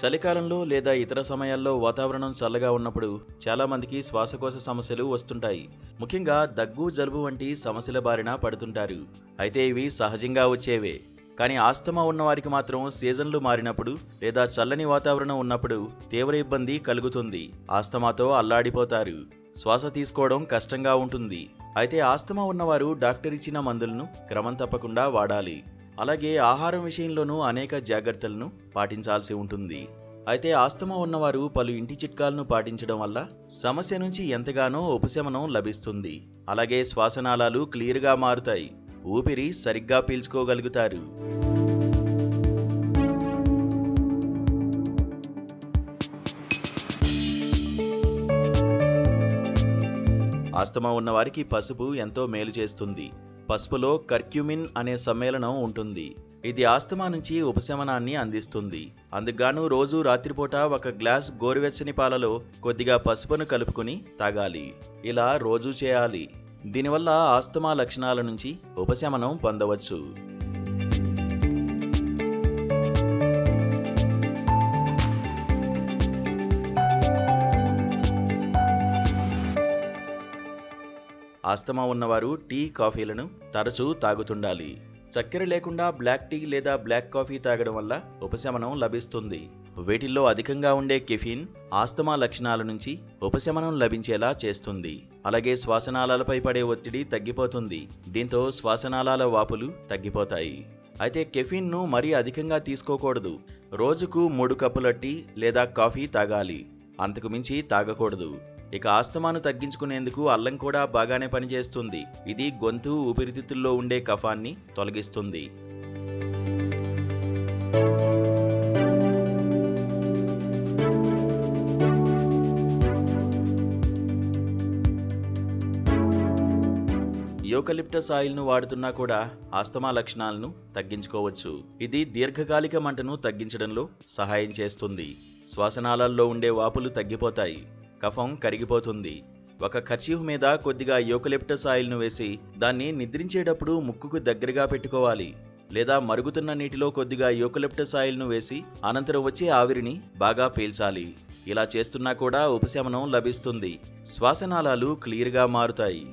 చలికాలంలో లేదా ఇతర సమయాల్లో వాతావరణం చల్లగా ఉన్నప్పుడు చాలా మందికి శ్వాసకోశ సమస్యలు వస్తుంటాయి. ముఖ్యంగా దగ్గు, జలుబు వంటి సమస్యల బారిన పడుతుంటారు. అయితే ఇవి సహజంగా వచ్చేవే. కానీ ఆస్తమా ఉన్నవారికి మాత్రం సీజన్లు మారినప్పుడు లేదా చల్లని వాతావరణం ఉన్నప్పుడు తీవ్ర ఇబ్బంది కలుగుతుంది. ఆస్తమాతో అల్లాడిపోతారు. శ్వాస తీసుకోవడం కష్టంగా ఉంటుంది. అయితే ఆస్తమా ఉన్నవారు డాక్టర్ ఇచ్చిన మందులను క్రమం తప్పకుండా వాడాలి. అలాగే ఆహారం విషయంలోనూ అనేక జాగ్రత్తలను పాటించాల్సి ఉంటుంది. అయితే ఆస్తమా ఉన్నవారు పలు ఇంటి చిట్కాలను పాటించడం వల్ల సమస్య నుంచి ఎంతగానో ఉపశమనం లభిస్తుంది. అలాగే శ్వాసనాళాలు క్లియర్గా మారుతాయి. ఊపిరి సరిగ్గా పీల్చుకోగలుగుతారు. ఆస్తమా ఉన్నవారికి పసుపు ఎంతో మేలు చేస్తుంది. పసుపులో కర్క్యూమిన్ అనే సమ్మేళనం ఉంటుంది. ఇది ఆస్తమా నుంచి ఉపశమనాన్ని అందిస్తుంది. అందుకుగాను రోజు రాత్రిపూట ఒక గ్లాస్ గోరువెచ్చని పాలలో కొద్దిగా పసుపును కలుపుకుని తాగాలి. ఇలా రోజూ చేయాలి. దీనివల్ల ఆస్తమా లక్షణాల నుంచి ఉపశమనం పొందవచ్చు. ఆస్తమా ఉన్నవారు టీ, కాఫీలను తరచూ తాగుతుండాలి. చక్కెర లేకుండా బ్లాక్ టీ లేదా బ్లాక్ కాఫీ తాగడం వల్ల ఉపశమనం లభిస్తుంది. వీటిల్లో అధికంగా ఉండే కెఫీన్ ఆస్తమా లక్షణాల నుంచి ఉపశమనం లభించేలా చేస్తుంది. అలాగే శ్వాసనాళాలపై పడే ఒత్తిడి తగ్గిపోతుంది. దీంతో శ్వాసనాళాల వాపులు తగ్గిపోతాయి. అయితే కెఫీన్ను మరీ అధికంగా తీసుకోకూడదు. రోజుకు 3 కప్పుల టీ లేదా కాఫీ తాగాలి. అంతకు మించి తాగకూడదు. ఇక ఆస్తమాను తగ్గించుకునేందుకు అల్లం కూడా బాగానే పనిచేస్తుంది. ఇది గొంతు, ఊపిరితిత్తుల్లో ఉండే కఫాన్ని తొలగిస్తుంది. యూకలిప్టస్ ఆయిల్ను వాడుతున్నా కూడా ఆస్తమా లక్షణాలను తగ్గించుకోవచ్చు. ఇది దీర్ఘకాలిక మంటను తగ్గించడంలో సహాయం చేస్తుంది. శ్వాసనాళాల్లో ఉండే వాపులు తగ్గిపోతాయి. కఫం కరిగిపోతుంది. ఒక కర్చీఫ్ మీద కొద్దిగా యూకలిప్టస్ ఆయిల్ను వేసి దాన్ని నిద్రించేటప్పుడు ముక్కుకు దగ్గరగా పెట్టుకోవాలి. లేదా మరుగుతున్న నీటిలో కొద్దిగా యూకలిప్టస్ ఆయిల్ను వేసి అనంతరం వచ్చే ఆవిరిని బాగా పీల్చాలి. ఇలా చేస్తున్నా కూడా ఉపశమనం లభిస్తుంది. శ్వాసనాళాలు క్లియర్గా మారుతాయి.